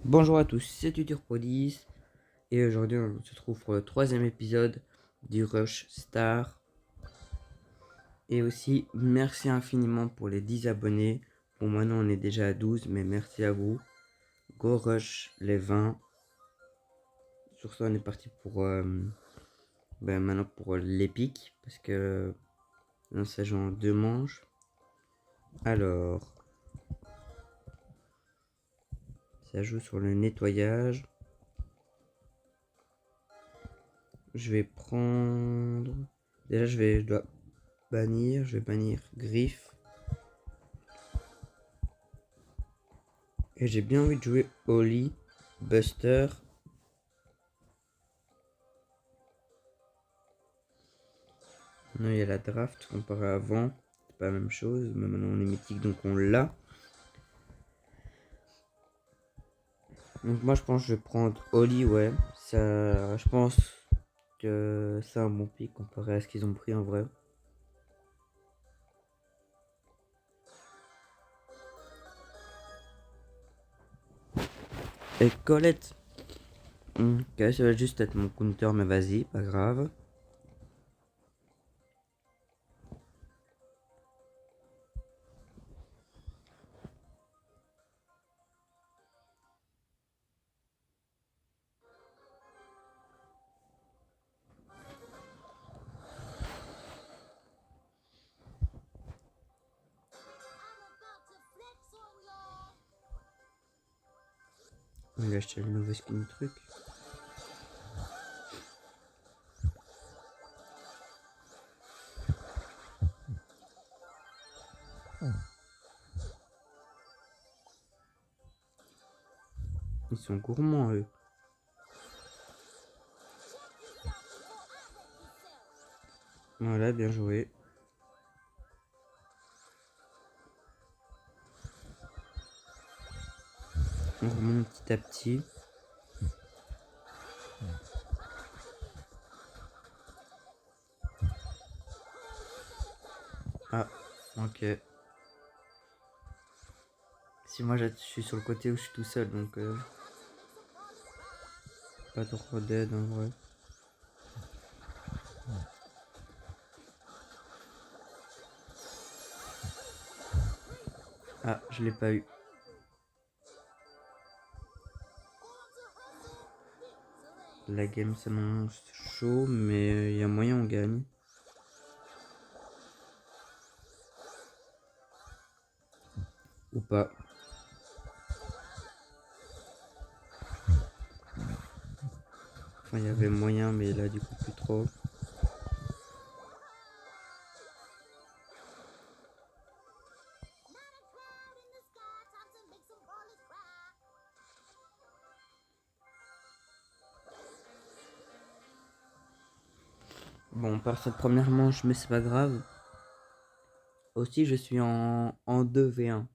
Bonjour à tous, c'est TutorPro10 et aujourd'hui on se trouve pour le troisième épisode du Rush Star. Et aussi merci infiniment pour les 10 abonnés. Bon, maintenant on est déjà à 12, mais merci à vous. Go Rush les 20. Sur ça on est parti pour maintenant pour l'épique parce que là ça joue en deux manches. Alors ça joue sur le nettoyage. Je vais prendre. Déjà je dois bannir. Je vais bannir Griffe. Et j'ai bien envie de jouer Holly, Buster. Non, il y a la draft comparé à avant. C'est pas la même chose. Mais maintenant on est mythique donc on l'a. Donc moi je pense que je vais prendre Holly, ouais. Ça, je pense que c'est un bon pick comparé à ce qu'ils ont pris en vrai. Et Colette. Ok, ça va juste être mon counter, mais vas-y, pas grave. On va acheter le nouveau skin truc. Ils sont gourmands eux. Voilà, bien joué. On remonte petit à petit. Ah, ok. Si moi je suis sur le côté où je suis tout seul, donc pas trop d'aide en vrai. Ah, je l'ai pas eu. La game s'annonce chaud, mais il y a moyen on gagne. Ou pas. Enfin, il y avait moyen, mais là, du coup, plus trop. Bon, on part cette première manche, mais c'est pas grave. Aussi, je suis en 2v1.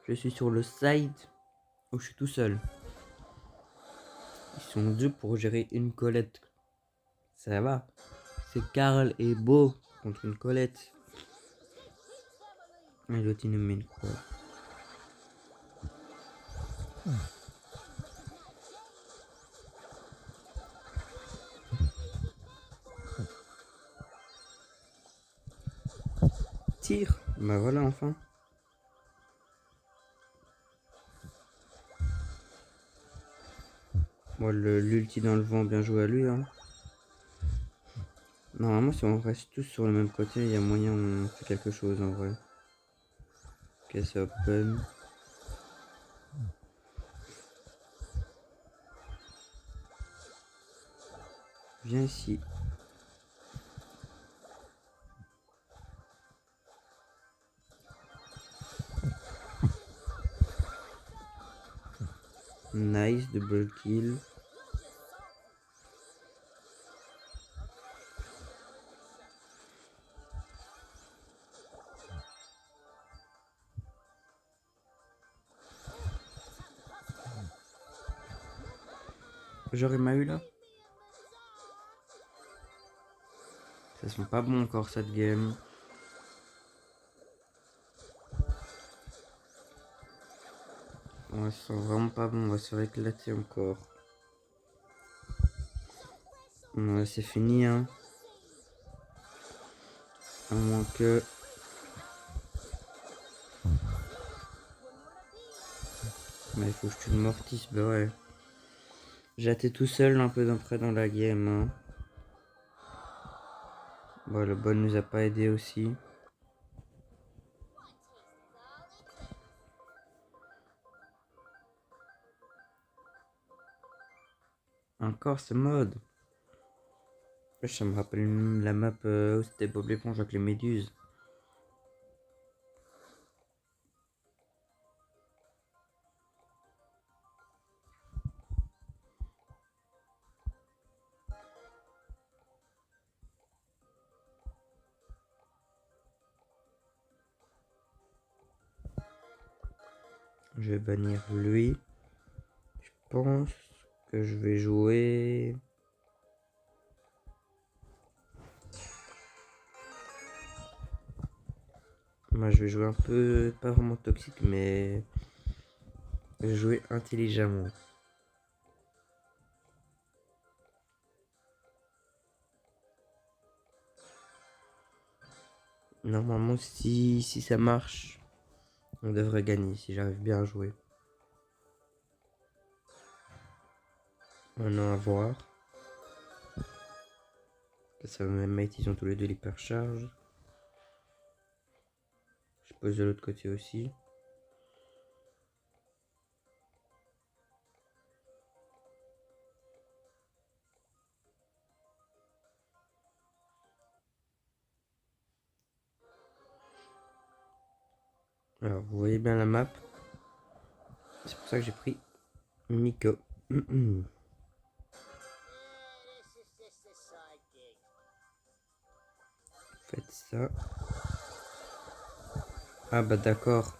Je suis sur le side où je suis tout seul. Ils sont deux pour gérer une Colette. Ça va. C'est Karl et Beau contre une Colette. Et l'autre, il nous met une croix. Tire. Bah voilà, enfin. Bon, l'ulti dans le vent, bien joué à lui. Hein. Normalement, si on reste tous sur le même côté, il y a moyen on fait quelque chose en vrai. Ok, c'est open. Viens ici. Nice, double kill. J'aurais ma eu là. Ça sent pas bon encore cette game. Ouais, ça sent vraiment pas bon, on va se faire éclater encore. Ouais, c'est fini, hein. À moins que... Mais il faut que je tue le Mortis, bah ouais. J'ai été tout seul un peu près dans la game, hein. Bon, le bol nous a pas aidé aussi. Encore ce mode. Ça me rappelle la map où c'était Bob l'éponge avec les méduses. Je vais bannir lui. Je pense que je vais jouer... Moi je vais jouer un peu, pas vraiment toxique, mais je vais jouer intelligemment. Normalement si ça marche, on devrait gagner si j'arrive bien à jouer. Maintenant à voir. Ça va même mettre, ils ont tous les deux l'hypercharge. Je pose de l'autre côté aussi. Alors vous voyez bien la map. C'est pour ça que j'ai pris Miko. Faites ça. Ah bah d'accord.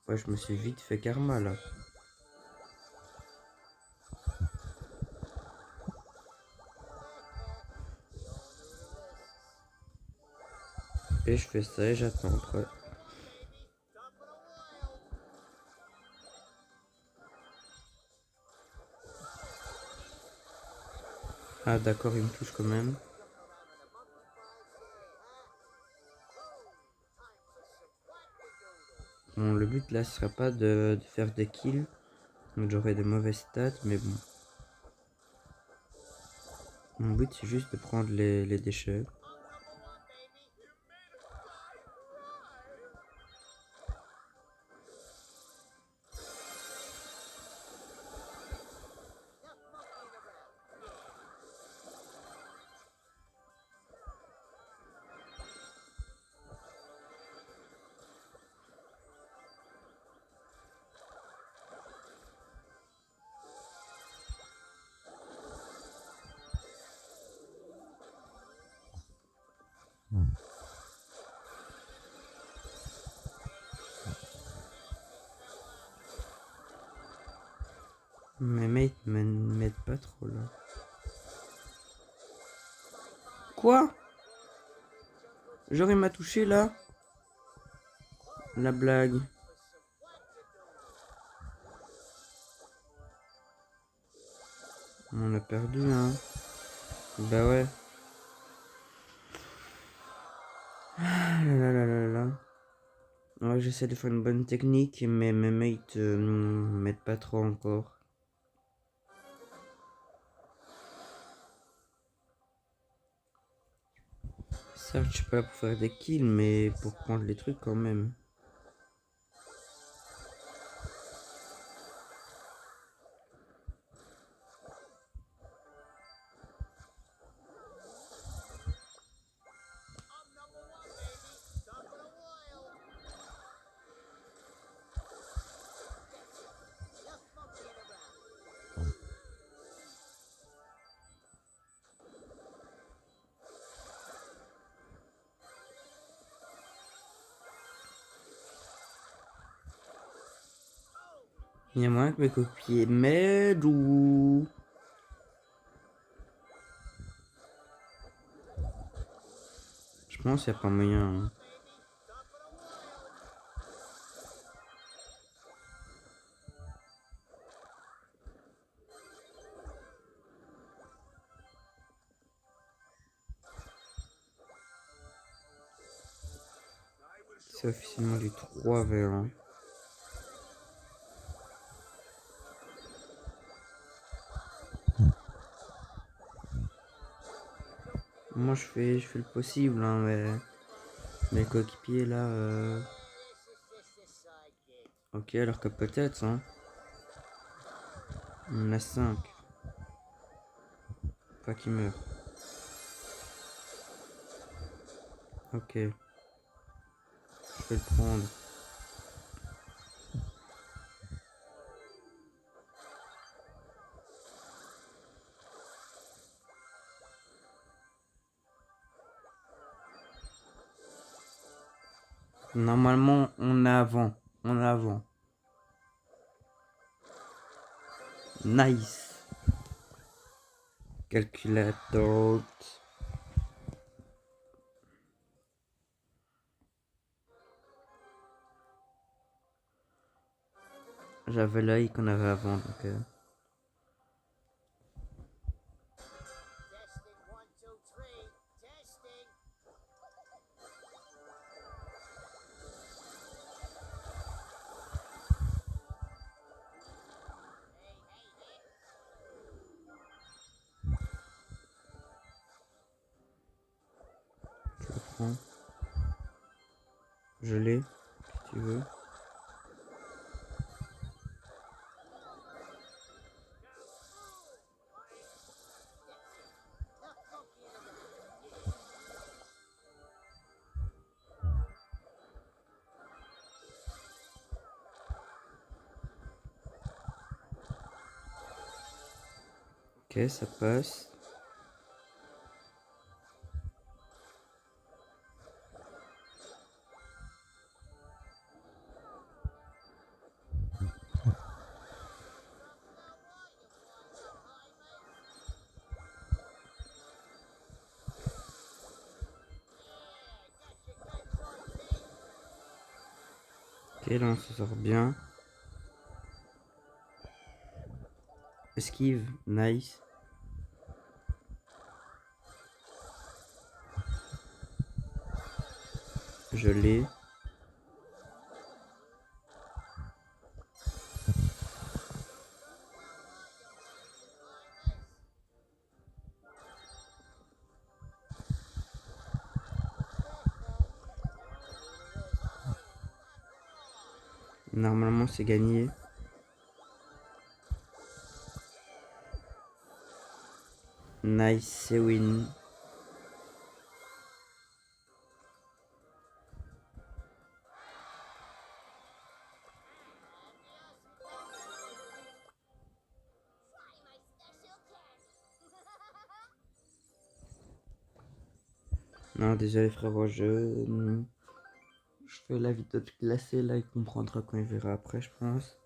Ouais, je me suis vite fait karma là. Et je fais ça et j'attends après. Ah d'accord, il me touche quand même. Bon, le but là, ce sera pas de faire des kills. Donc j'aurai des mauvaises stats, mais bon. Mon but c'est juste de prendre les déchets. Mes mates m'aident pas trop là. Quoi? Genre il m'a touché là? La blague. On a perdu hein. Bah ouais. Ah là là là là là. Ouais, j'essaie de faire une bonne technique, mais mes mates m'aident pas trop encore. Certes, je suis pas là pour faire des kills, mais pour prendre les trucs quand même. Il y a moyen que mes copiers m'aident ou... Je pense qu'il n'y a pas moyen. Hein. C'est officiellement du 3v1. Moi je fais le possible, hein, mais mes coéquipiers là. Ok, alors que peut-être, hein. On a 5. Pas qui meurt. Ok. Je vais le prendre. Normalement, on est avant. On est avant. Nice. Calculator. J'avais l'œil qu'on avait avant, donc. Je le prends. Je l'ai, si tu veux. Ok, ça passe. Ok, là on se sort bien. Esquive, nice. Je l'ai. Normalement c'est gagné. Nice, c'est win. Non, désolé frérot, je fais la vidéo de classée là, il comprendra quand il verra après, je pense.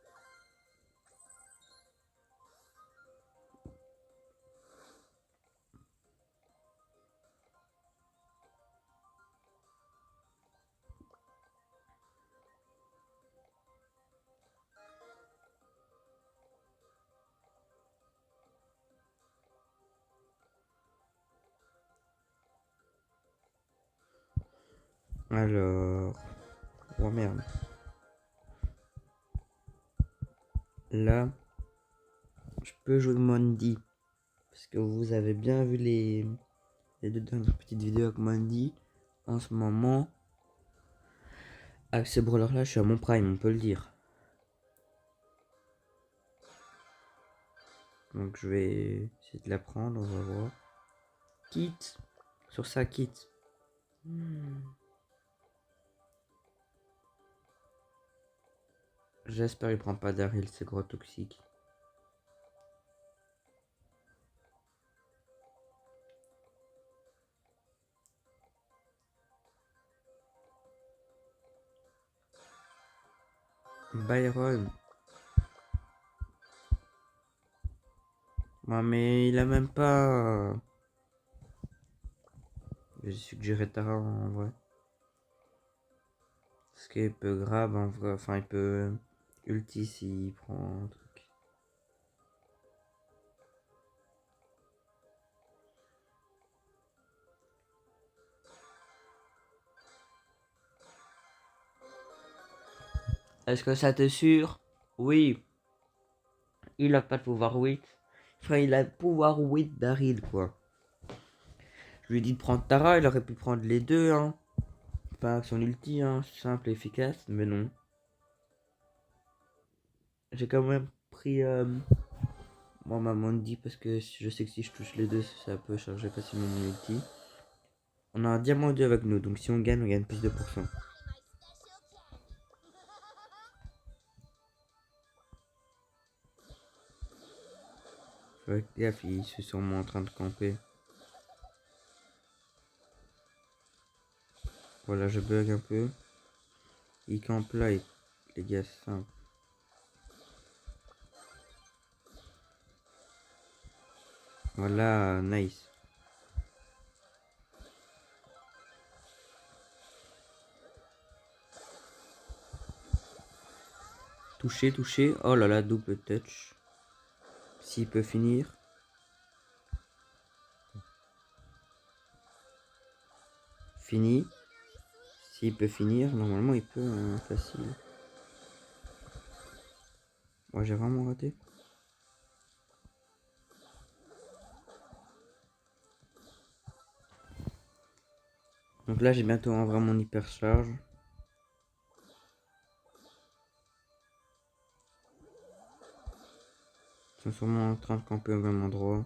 Alors... Oh merde. Là, je peux jouer Mondi. Parce que vous avez bien vu les deux dernières petites vidéos avec Mondi. En ce moment, avec ces brawlers là, je suis à mon prime, on peut le dire. Donc je vais essayer de la prendre, on va voir. Kit. Sur sa kit. J'espère qu'il prend pas Daryl, c'est gros toxique. Byron. Ouais, mais il a même pas... J'ai suggéré Tara en vrai. Parce qu'il peut grab en vrai, enfin il peut ulti s'il prend un truc. Est-ce que ça te sûre? Oui. Il a pas de pouvoir 8. Enfin, il a le pouvoir 8 d'Aril, quoi. Je lui ai dit de prendre Tara, il aurait pu prendre les deux, hein. Enfin, son ulti, hein, simple et efficace, mais non. J'ai quand même pris moi ma Mandy parce que je sais que si je touche les deux, ça peut charger facilement mon ulti. On a un diamant 2 avec nous, donc si on gagne plus de pourcents. Fais gaffe, il est sûrement en train de camper. Voilà, je bug un peu. Il campe là, les gars, c'est simple. Voilà, nice. Touché, touché. Oh là là, double touch. S'il peut finir. Fini. S'il peut finir, normalement il peut, facile. Moi j'ai vraiment raté. Donc là j'ai bientôt un vraiment hyper charge. Ils sont sûrement en train de camper au même endroit.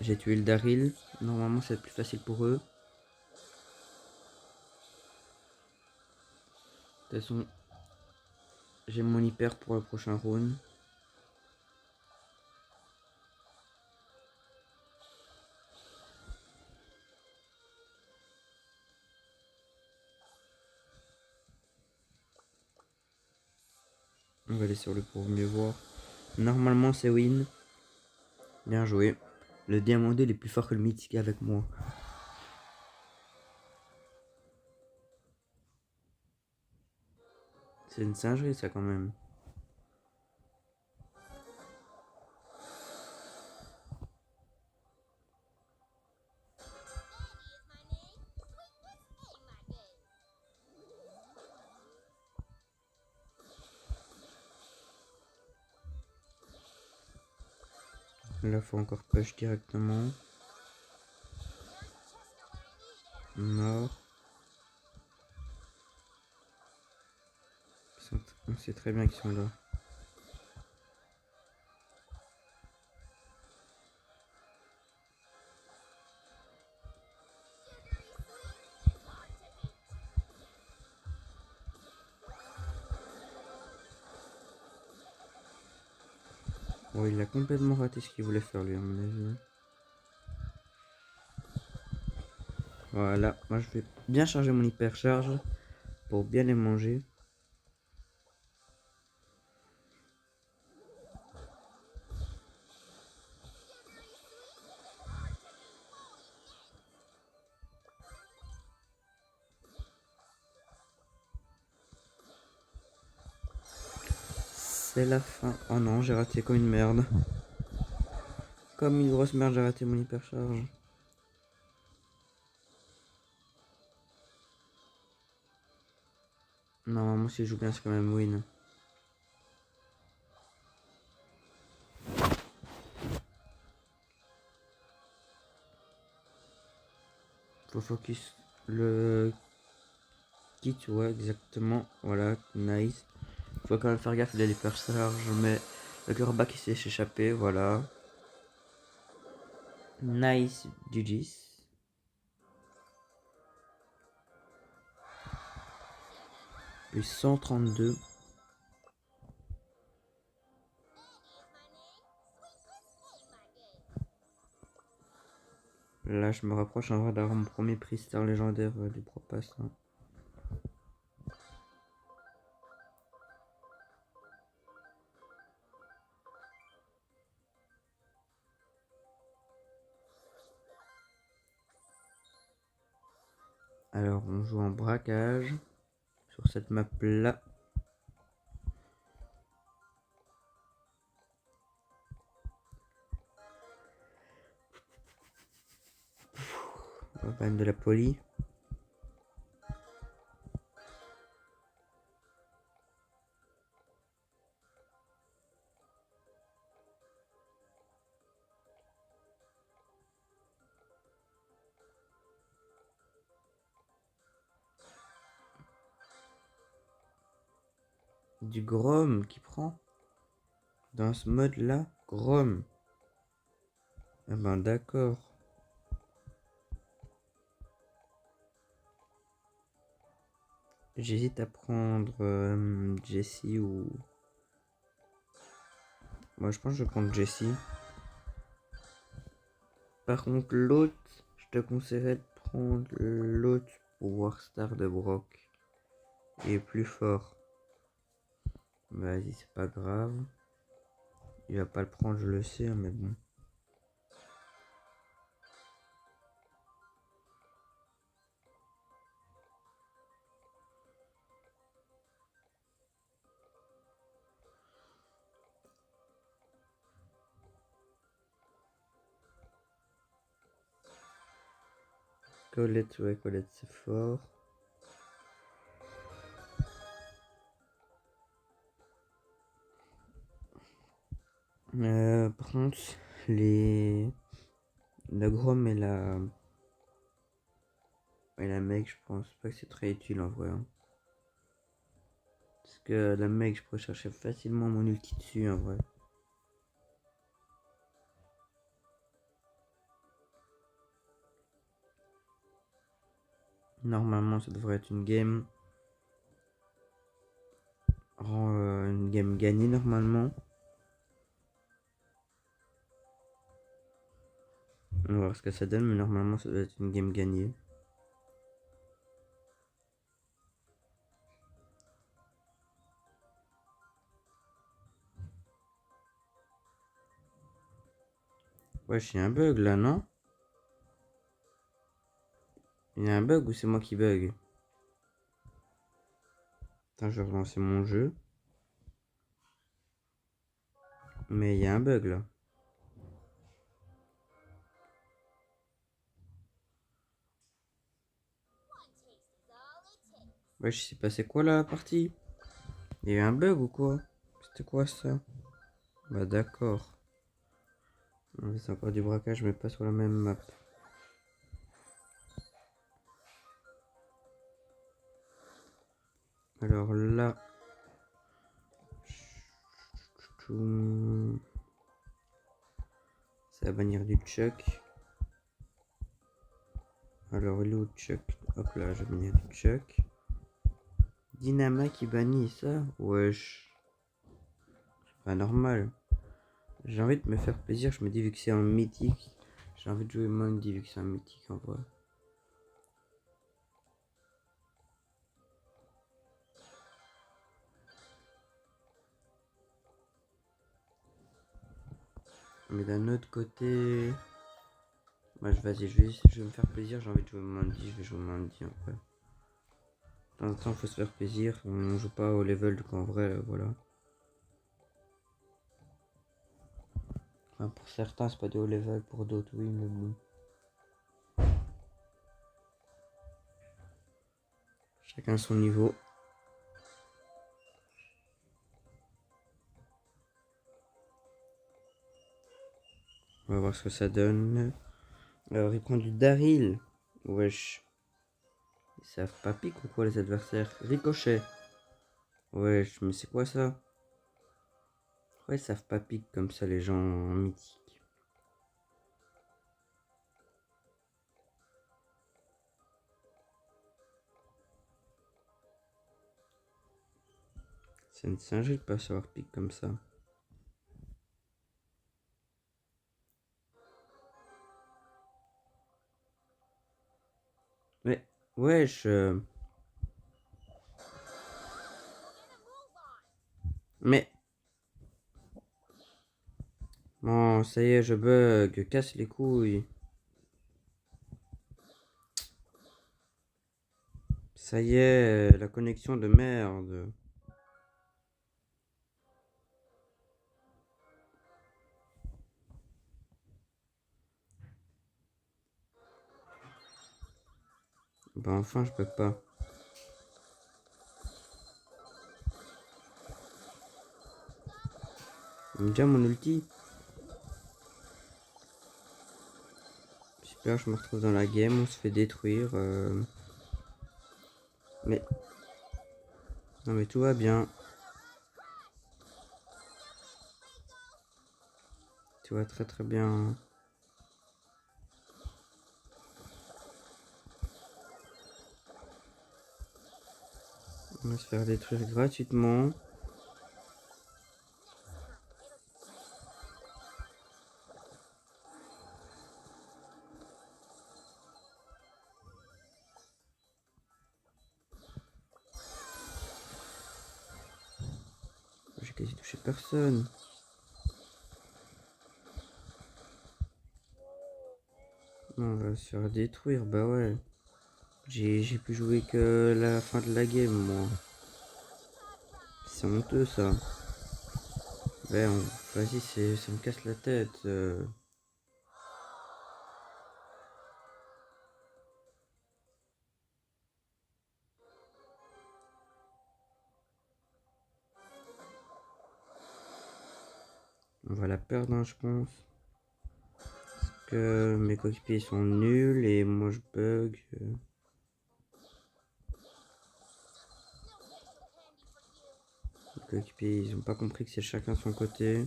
J'ai tué le Daryl. Normalement c'est plus facile pour eux. De toute façon, j'ai mon hyper pour le prochain round. On va aller sur le pour mieux voir. Normalement c'est win. Bien joué. Le diamant 2 il est plus fort que le mythique avec moi. C'est une singerie ça quand même. Là faut encore push directement. Mort. On sait très bien qu'ils sont là. Bon, il a complètement raté ce qu'il voulait faire lui à mon avis. Voilà, moi je vais bien charger mon hypercharge pour bien les manger. C'est la fin. Oh non, j'ai raté comme une merde. Comme une grosse merde, j'ai raté mon hypercharge. Normalement, si je joue bien, c'est quand même win. Faut focus le kit, ouais, exactement. Voilà, nice. Faut quand même faire gaffe de l'hypercharge, mais le cœurback il s'est échappé, voilà. Nice, GG's. Plus 132. Là, je me rapproche en vrai d'avoir mon premier prix star légendaire du Pro Pass. Hein. Alors, on joue en braquage. sur cette map là. On va prendre de la poli. Du Grom qui prend dans ce mode là. Grom. Ah ben d'accord. J'hésite à prendre Jessie ou... Moi je pense que je vais prendre Jessie. Par contre l'autre, je te conseillerais de prendre l'autre pouvoir star de Brock. Il est plus fort. Vas-y, c'est pas grave. Il va pas le prendre, je le sais, mais bon. Colette, ouais, Colette, c'est fort. Par contre, la Grom et la Meg, je pense pas que c'est très utile en vrai. Hein. Parce que la Meg, je pourrais chercher facilement mon ulti dessus en vrai. Normalement, ça devrait être une game. Une game gagnée normalement. On va voir ce que ça donne, mais normalement, ça doit être une game gagnée. Ouais, j'ai un bug là, non? Il y a un bug ou c'est moi qui bug? Attends, je vais relancer mon jeu. Mais il y a un bug là. Ouais, je sais pas c'est quoi la partie. Il y a eu un bug ou quoi? C'était quoi ça? Bah d'accord. C'est encore du braquage mais pas sur la même map. Alors là... C'est la bannière du Chuck. Alors il est où Chuck? Hop là, j'ai bannière du Chuck. Dynama qui bannit ça? Wesh. C'est pas normal. J'ai envie de me faire plaisir, je me dis vu que c'est un mythique. J'ai envie de jouer Mandy vu que c'est un mythique en vrai. Mais d'un autre côté... Moi, vas-y, je vais me faire plaisir, j'ai envie de jouer Mandy, je vais jouer Mandy après. De temps en temps, faut se faire plaisir, on joue pas au level qu'en vrai, voilà. Enfin, pour certains, c'est pas des hauts level, pour d'autres, oui, mais bon. Chacun son niveau. On va voir ce que ça donne. Alors, il prend du Daryl. Wesh. Ils savent pas pique ou quoi, les adversaires? Ricochet. Wesh, mais c'est quoi ça? Ouais, ils savent pas pique comme ça, les gens mythiques. C'est une singerie de pas savoir pique comme ça. Mais, wesh. Mais. Bon, ça y est, je bug. Casse les couilles. Ça y est, la connexion de merde. Bah enfin, je peux pas. Déjà mon ulti. Super, je me retrouve dans la game, on se fait détruire. Mais... Non mais tout va bien. Tout va très très bien. On va se faire détruire gratuitement. J'ai quasi touché personne. Non, on va se faire détruire, bah ouais. J'ai pu jouer que la fin de la game, moi. C'est honteux, ça. Ouais, vas-y, ça me casse la tête. On va la perdre, hein, je pense. Parce que mes coéquipiers sont nuls et moi je bug. Les coéquipiers, ils ont pas compris que c'est chacun son côté.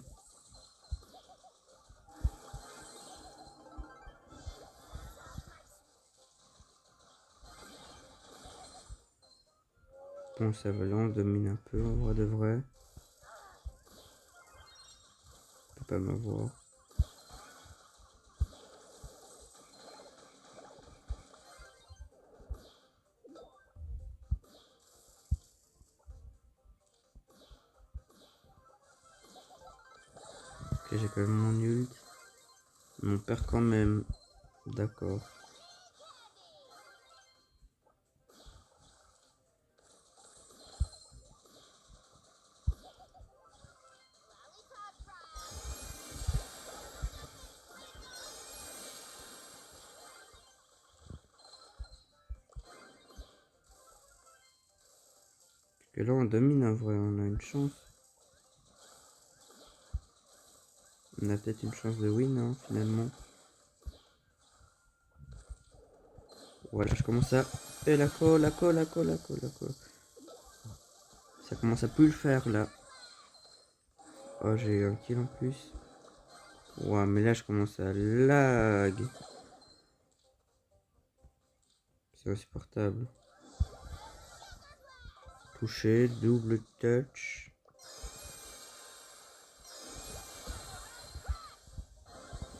Bon, ça va là, on domine un peu en vrai de vrai. On peut pas m'avoir. Ok, j'ai quand même mon ult. Mais on perd quand même. D'accord. Parce que là, on domine en vrai, on a une chance. On a peut-être une chance de win, hein, finalement. Voilà, je commence à... Et la colle, la colle, la colle, la colle, la colle. Ça commence à plus le faire, là. Oh, j'ai eu un kill en plus. Ouais, mais là, je commence à lag. C'est insupportable. Toucher, double touch.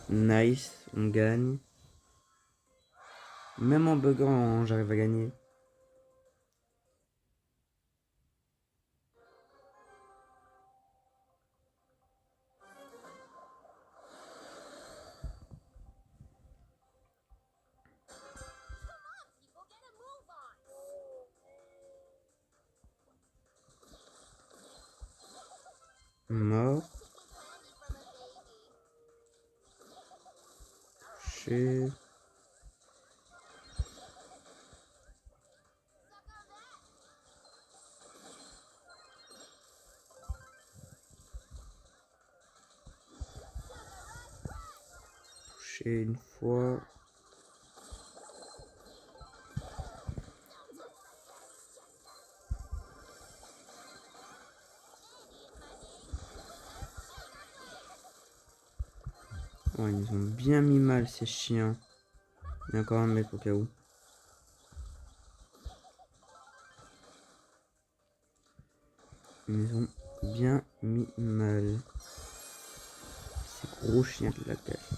Nice, on gagne. Même en buguant, j'arrive à gagner. Mort. Touché. Touché une fois. Oh, ils nous ont bien mis mal, ces chiens. Il y a encore un mec au cas où. Ils nous ont bien mis mal. Ces gros chiens de la casse.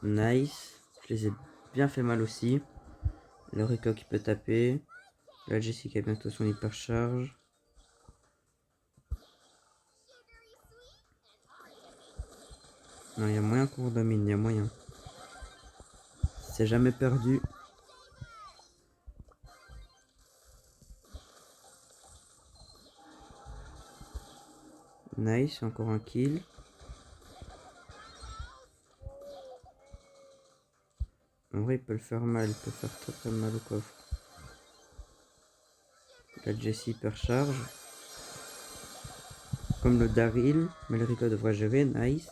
Nice. Je les ai bien fait mal aussi. Le Rico qui peut taper. Là, Jessica bientôt son hypercharge. Non, il y a moyen qu'on domine, il y a moyen. C'est jamais perdu. Nice, encore un kill. En vrai, il peut le faire mal, il peut faire très très mal au coffre. La Jessie hypercharge. Comme le Daryl, mais le Rico devrait gérer, nice.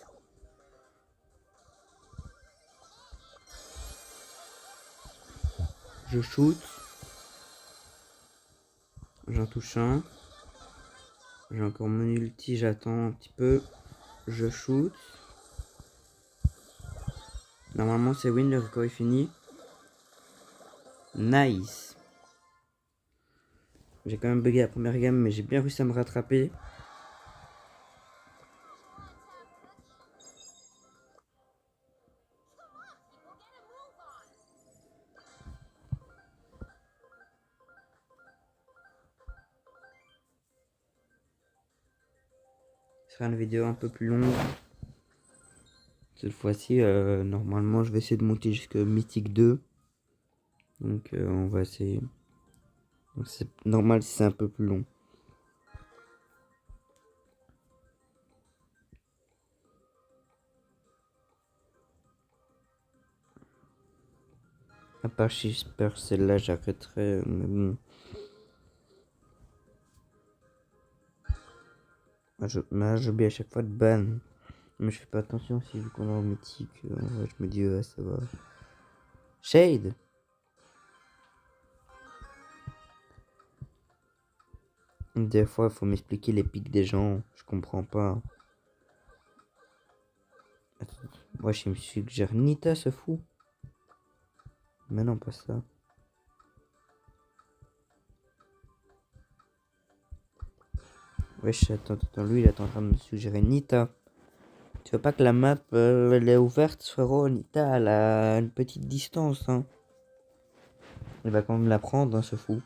Je shoot. J'en touche un. J'ai encore mon ulti, j'attends un petit peu. Je shoot. Normalement c'est win, le Rico est fini. Nice. J'ai quand même bugué la première game, mais j'ai bien réussi à me rattraper. Ce sera une vidéo un peu plus longue. Cette fois-ci, normalement, je vais essayer de monter jusqu'à Mythique 2. Donc, on va essayer. C'est normal si c'est un peu plus long. À part si je perds celle-là, j'arrêterai. Mais bon. J'oublie à chaque fois de ban. Mais je fais pas attention si vu qu'on est en mythique. Ouais, je me dis, ouais, ça va. Shade! Des fois, il faut m'expliquer les pics des gens. Je comprends pas. Attends, moi, je me suggère Nita, ce fou. Mais non, pas ça. Wesh, attends, lui, il est en train de me suggérer Nita. Tu veux pas que la map, elle est ouverte, frérot? Nita, elle a une petite distance, hein. Il va quand même la prendre, hein, ce fou.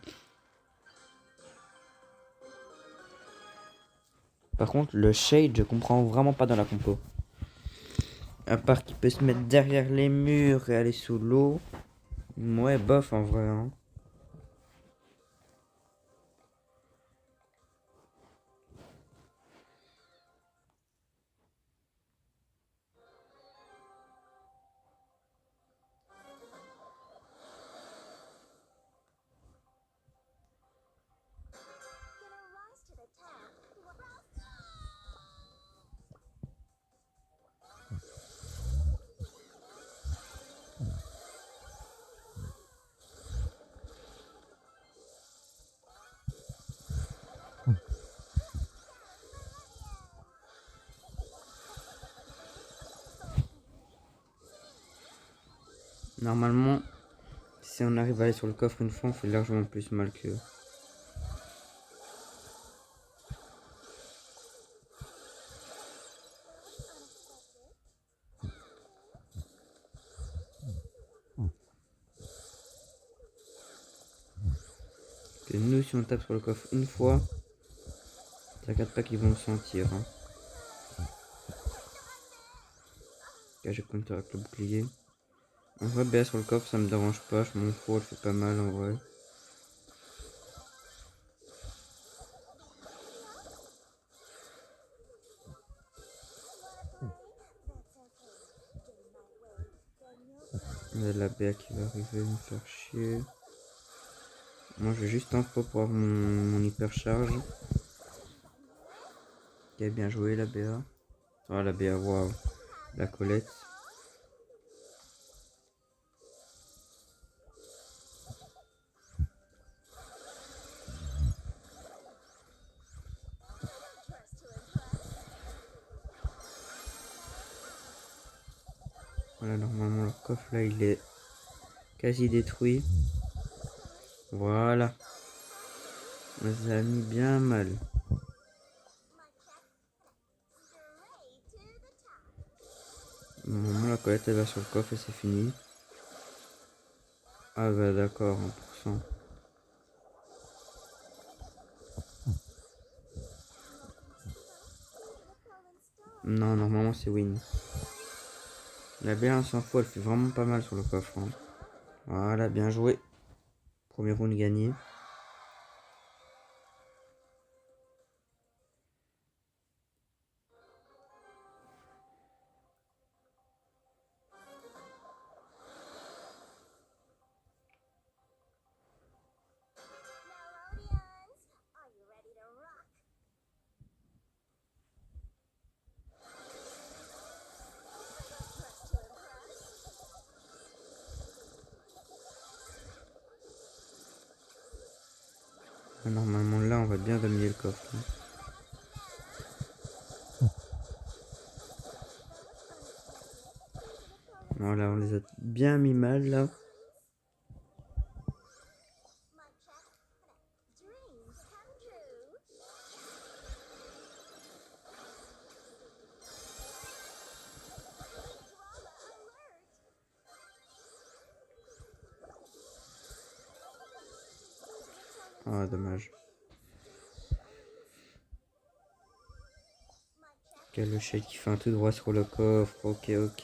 Par contre, le shade, je comprends vraiment pas dans la compo. À part qu'il peut se mettre derrière les murs et aller sous l'eau. Ouais, bof, en vrai, hein. Normalement, si on arrive à aller sur le coffre une fois, on fait largement plus mal que... que nous, si on tape sur le coffre une fois, t'inquiète pas qu'ils vont le sentir, hein. Là, je counter avec le bouclier. En vrai, BA sur le coffre, ça me dérange pas. Je m'en fous, elle fait pas mal en vrai. Il y a la BA qui va arriver me faire chier. Moi, je vais juste un peu pour avoir mon hyper charge. Ok, bien joué la BA. Oh, la BA, waouh. La Colette. Voilà, normalement, leur coffre là, il est quasi détruit. Voilà. Ça a mis bien mal. Normalement, la Colette, elle va sur le coffre et c'est fini. Ah bah d'accord, 1%. Non, normalement c'est win. La BA, on s'en fout, elle fait vraiment pas mal sur le coffre, hein. Voilà, bien joué. Premier round gagné. Normalement là on va bien dominer le coffre. Voilà, on les a bien mis mal là. Ah, dommage. Quel le shade qui fait un tout droit sur le coffre. Ok, ok.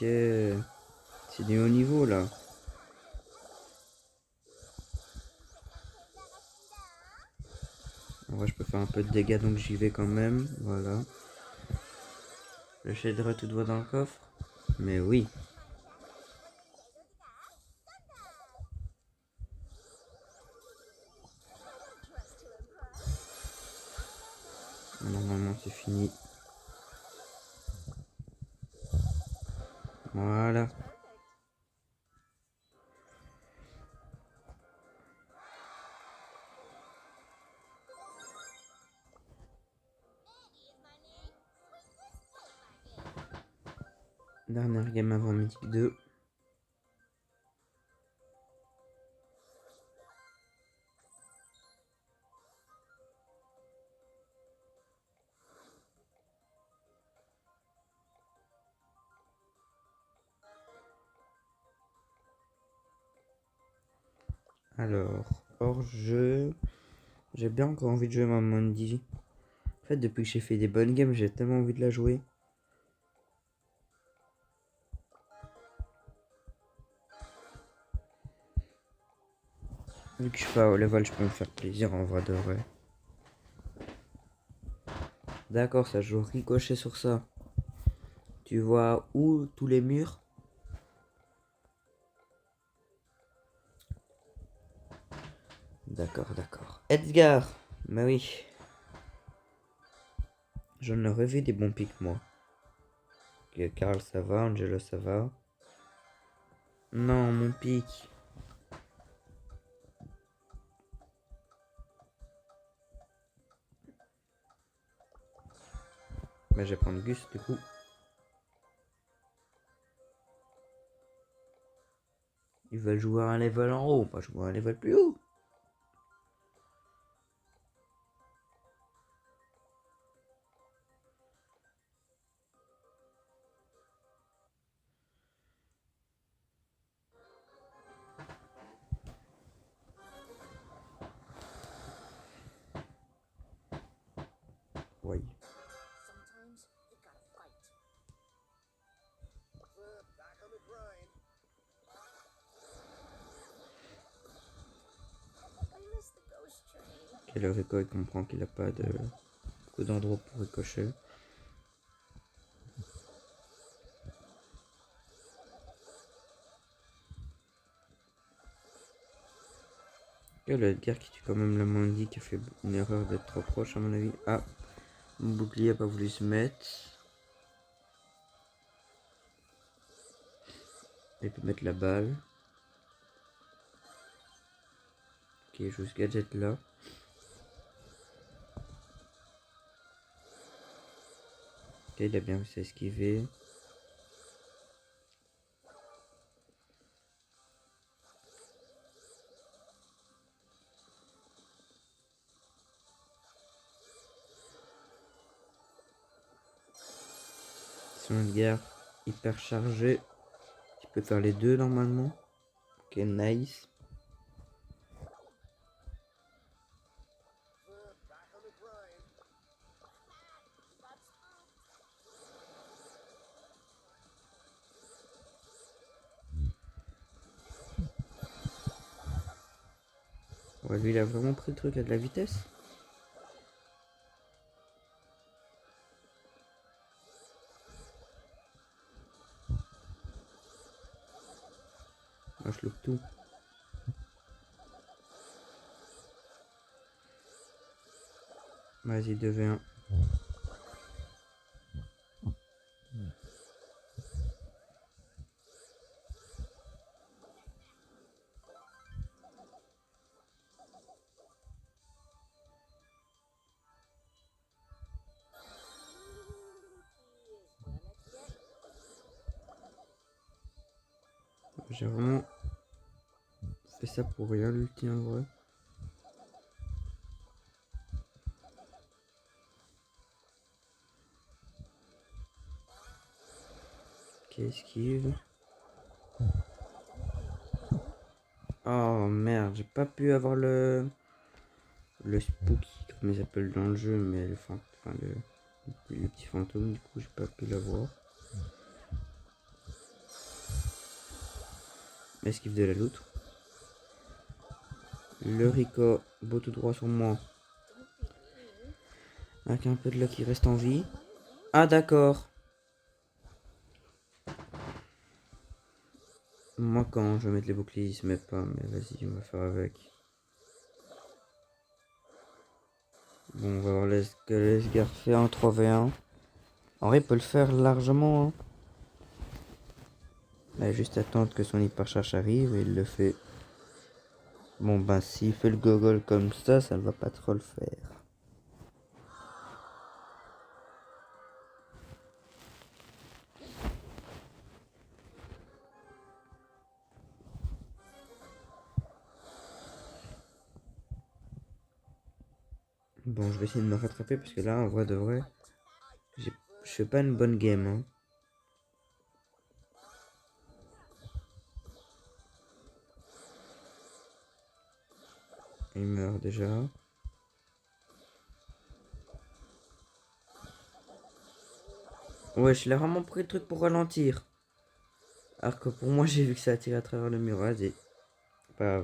C'est du haut niveau là. En vrai, je peux faire un peu de dégâts donc j'y vais quand même. Voilà. Le shadera tout droit dans le coffre. Mais oui. Normalement c'est fini. Voilà. Dernière game avant Mythique 2. Alors, hors jeu. J'ai bien encore envie de jouer ma Mandy. En fait, depuis que j'ai fait des bonnes games, j'ai tellement envie de la jouer. Vu que je suis pas au level, je peux me faire plaisir en vrai de vrai. D'accord, ça joue ricochet sur ça. Tu vois où tous les murs? D'accord, d'accord. Edgar! Bah oui. J'en aurais vu des bons pics, moi. Ok, Carl, ça va. Angelo, ça va. Non, mon pic. Bah, je vais prendre Gus, du coup. Ils veulent jouer à un level en haut, pas jouer à un level plus haut. Oui. Et le Rico, il comprend qu'il a pas de beaucoup d'endroits pour ricocher. Et le Edgar qui tue quand même le Mandy qui a fait une erreur d'être trop proche à mon avis. Ah, mon bouclier a pas voulu se mettre. Il peut mettre la balle. Ok, il joue ce gadget là. Ok, il a bien réussi à esquiver. Son Edgar hyper chargé. Il peut faire les deux normalement. Ok, nice. Ouais, lui il a vraiment pris le truc à de la vitesse. Moi je loupe tout. Vas-y, 2v1. J'ai vraiment fait ça pour rien, l'ulti en vrai. Ok, esquive. Oh merde, j'ai pas pu avoir le spooky, comme ils appellent dans le jeu, mais le petit fantôme, du coup j'ai pas pu l'avoir. Esquive de la loutre. Le Rico, beau tout droit sur moi. Avec un peu de là qui reste en vie. Ah d'accord. Moi quand je vais mettre les boucliers il se met pas, mais vas-y on va faire avec. Bon on va voir ce que Lesgar fait en 3v1. En vrai il peut le faire largement. Hein. Il va juste attendre que son hypercharge arrive et il le fait. Bon ben s'il fait le gogol comme ça ne va pas trop le faire. Bon je vais essayer de me rattraper parce que là en vrai de vrai, je fais pas une bonne game. Hein. Il meurt déjà. Ouais, je l'ai vraiment pris le truc pour ralentir. Alors que pour moi, j'ai vu que ça a tiré à travers le mur. Vas-y. Pas...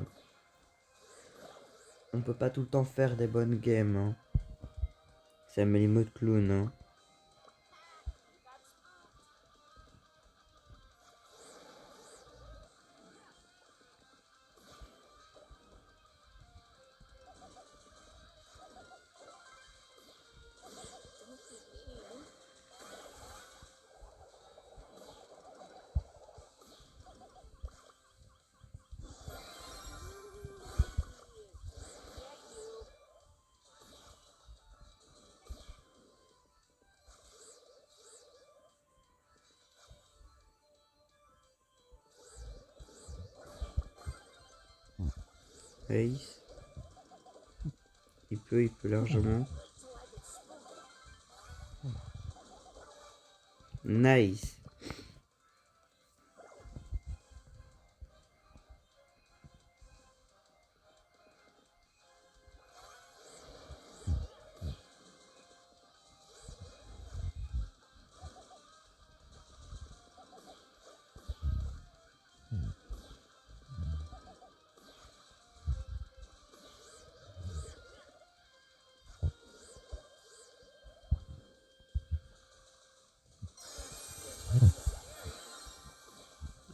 On peut pas tout le temps faire des bonnes games. Hein. Ça met les mots de clown. Hein. Ace. Il peut largement. Nice.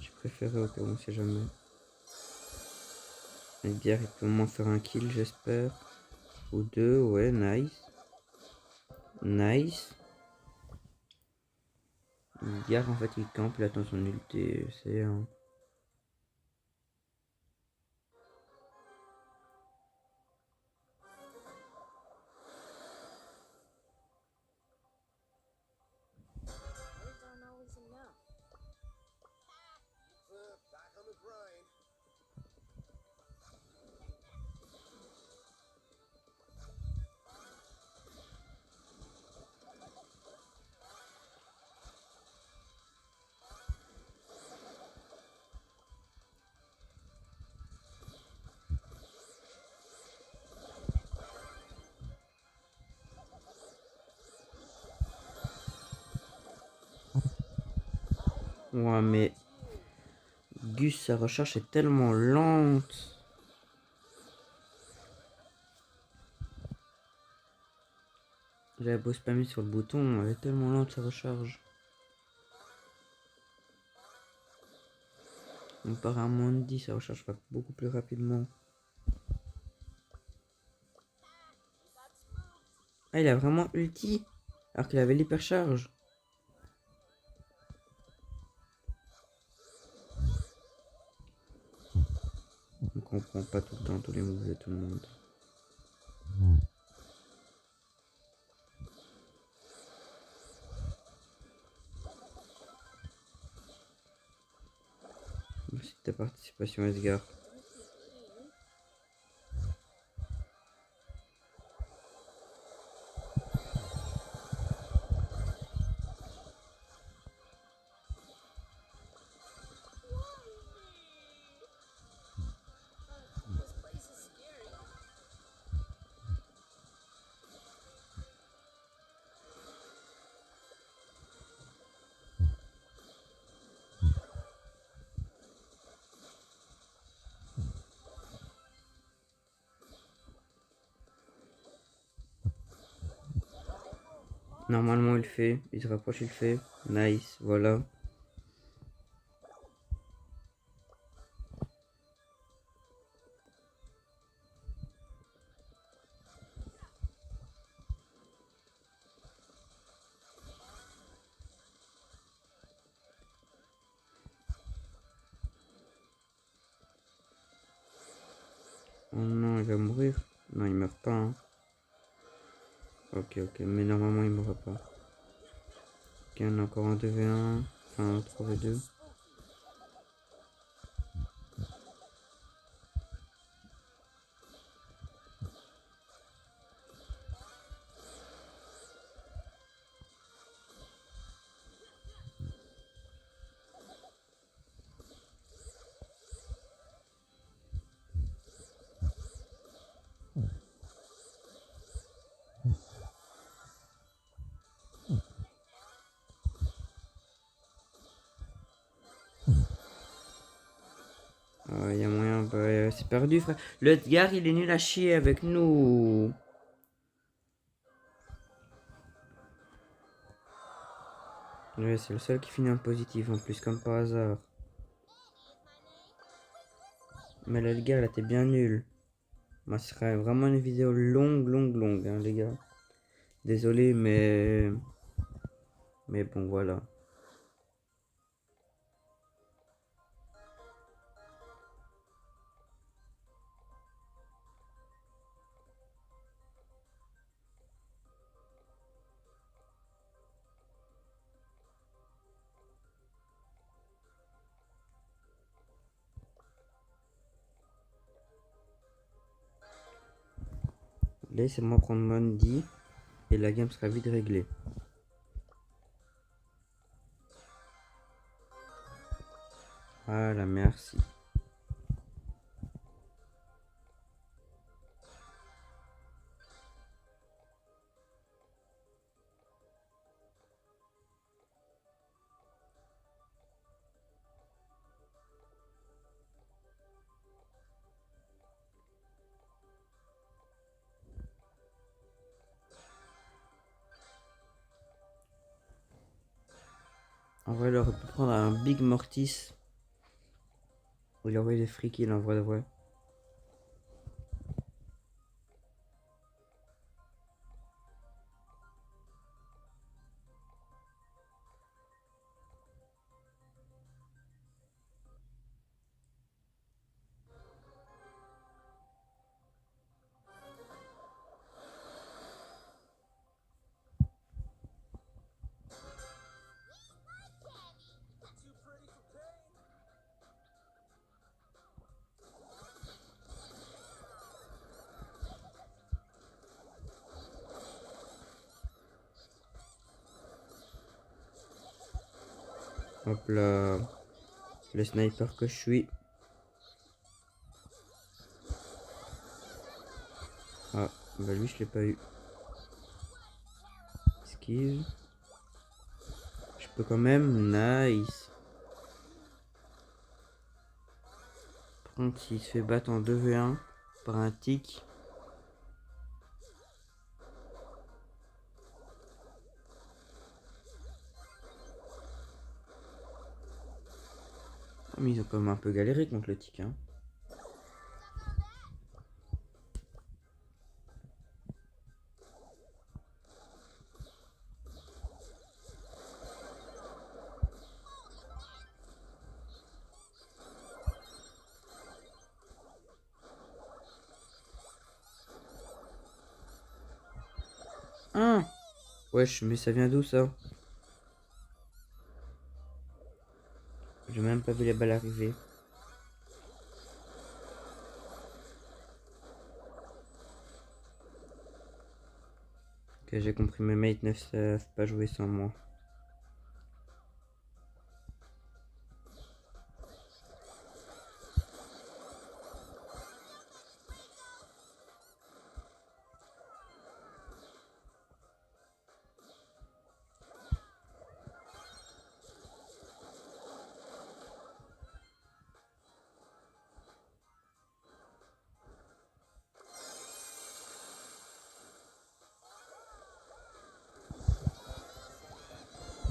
J'ai préféré au cas où on sait jamais. Edgar, il peut au moins faire un kill, j'espère. Ou deux, ouais, nice. Nice. Edgar, en fait, il campe, il attend son ulti. C'est un... Ouais, mais Gus, sa recherche est tellement lente. J'avais beau spammer sur le bouton, elle est tellement lente sa recharge. Comparé à moins de 10, ça recharge pas beaucoup plus rapidement. Ah, il a vraiment ulti alors qu'il avait l'hypercharge. On comprend pas tout le temps tous les moves de tout le monde. ta participation, Edgar. Normalement, il le fait. Il se rapproche, il le fait. Nice, voilà. Oh non, il va mourir. Non, il meurt pas. Hein. Ok, ok, mais normalement, il mourra pas. Ok, on a encore un 2v1. Enfin, un 3v2. Il y a moyen, bah, c'est perdu, frère. Le Edgar, il est nul à chier avec nous. Ouais, c'est le seul qui finit en positif en plus, comme par hasard. Mais le Edgar, il était bien nul. Moi, ce serait vraiment une vidéo longue, hein, les gars. Désolé, mais... Mais bon, voilà. Laissez-moi prendre Mondi. Et la game sera vite réglée. Voilà, merci. En vrai, il aurait pu prendre un Big Mortis. Ou il aurait des free kills en vrai de vrai. Hop là. Le sniper que je suis. Ah, bah lui, je l'ai pas eu. Esquive. Je peux quand même. Nice. Par contre, s'il se fait battre en 2v1 par un tic. Ah, mais ils ont quand même un peu galéré contre le tic. Hein. Ah, wesh, mais ça vient d'où ça? J'ai même pas vu les balles arriver. Ok, j'ai compris, mes mates ne savent pas jouer sans moi.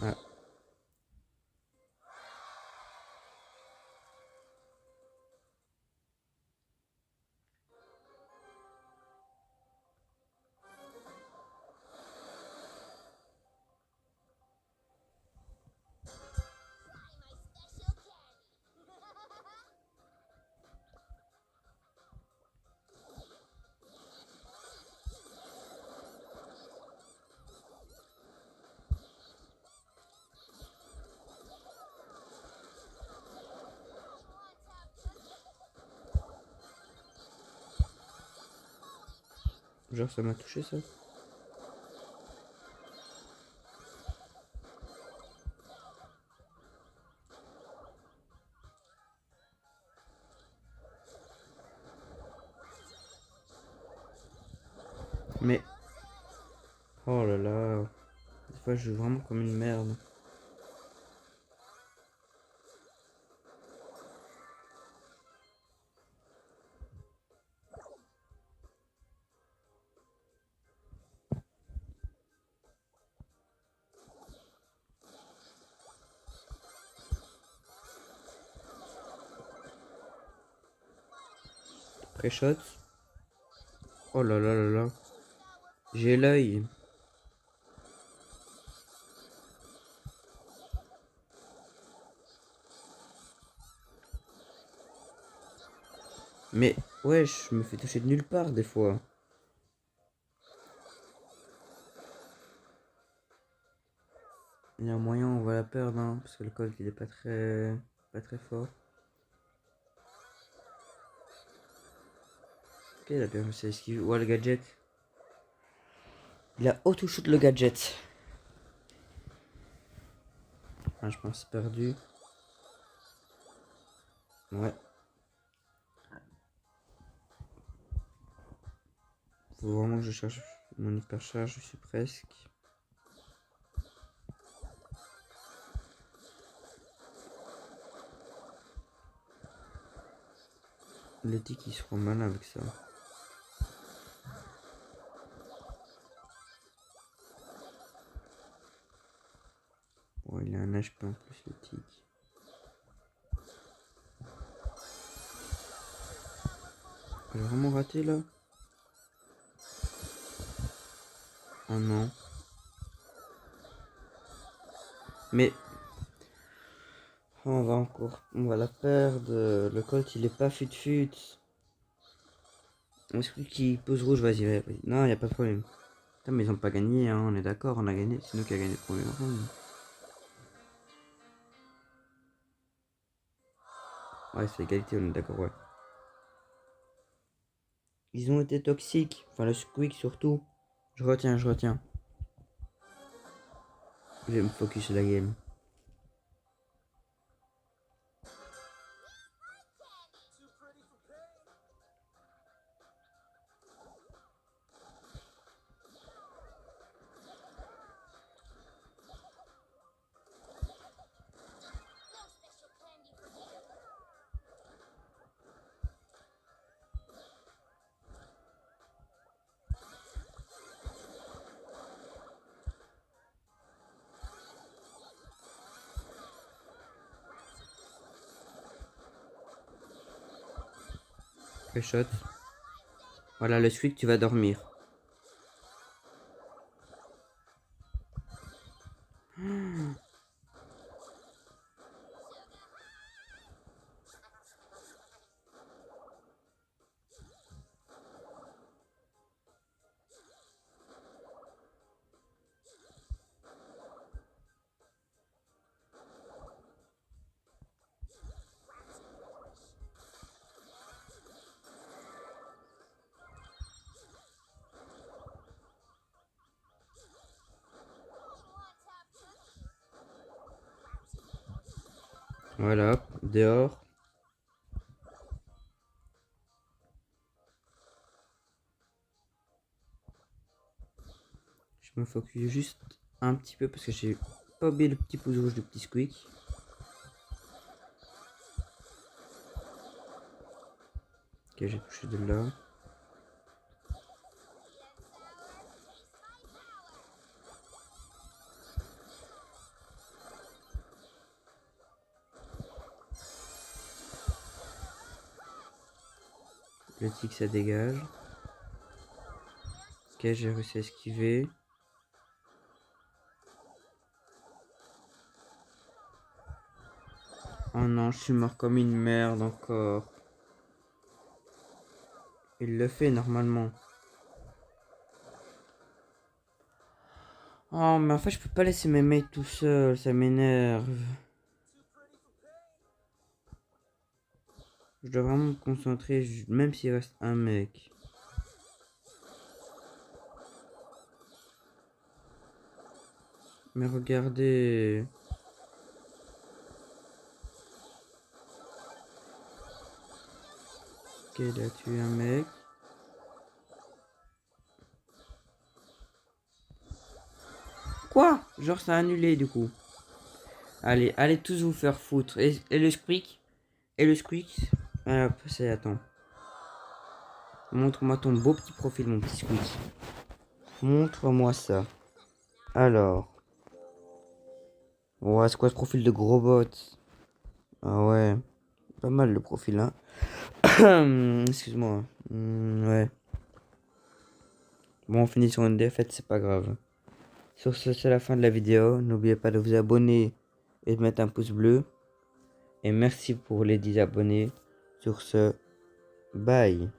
Ah. Genre ça m'a touché ça. Mais... Oh là là. Des fois je joue vraiment comme une merde. Pré-shot. Oh là là là là. J'ai l'œil. Mais ouais, je me fais toucher de nulle part des fois. Il y a un moyen, on va la perdre, hein, parce que le Colt il est pas très fort. Ok, il a bien réussi à esquiver. Ouais, le gadget. Il a auto-shoot le gadget. Ah, je pense perdu. Ouais. Faut vraiment que je cherche mon hyper charge, je suis presque. Les tics ils seront malins avec ça. Bon, il a un HP en plus, le tic. J'ai vraiment raté là. Oh non. Mais on va la perdre. Le Colt il est pas fut-fut. Est-ce qui pose rouge, vas-y, vas-y. Non, y a pas de problème. Putain, mais ils ont pas gagné, hein, on est d'accord, on a gagné. C'est nous qui a gagné le premier round. Ouais, c'est égalité, on est d'accord, ouais. Ils ont été toxiques. Enfin, le Squeak surtout. Je retiens, je retiens. Je vais me focus sur la game. Le shot. Voilà, le Squeak, tu vas dormir. Voilà, dehors. Je me focus juste un petit peu parce que j'ai pas oublié le petit pouce rouge du petit squeak. Ok, j'ai touché de là. Le tic ça dégage. Ok, j'ai réussi à esquiver. Oh non, je suis mort comme une merde encore. Il le fait normalement. Oh, mais en fait, je peux pas laisser mes mates tout seul, ça m'énerve. Je dois vraiment me concentrer, même s'il reste un mec. Mais regardez. Ok, il a tué un mec. Quoi? Genre, ça a annulé du coup. Allez, allez tous vous faire foutre. Et le squeak? Et le squeak? Hop, c'est attends. Montre-moi ton beau petit profil, mon petit squeak. Montre-moi ça. Alors. Ouais, c'est quoi ce profil de gros bot? Ah ouais. Pas mal le profil, hein. Excuse-moi. Ouais. Bon, on finit sur une défaite, c'est pas grave. Sur ce, c'est la fin de la vidéo. N'oubliez pas de vous abonner et de mettre un pouce bleu. Et merci pour les 10 abonnés. Sur ce, bye.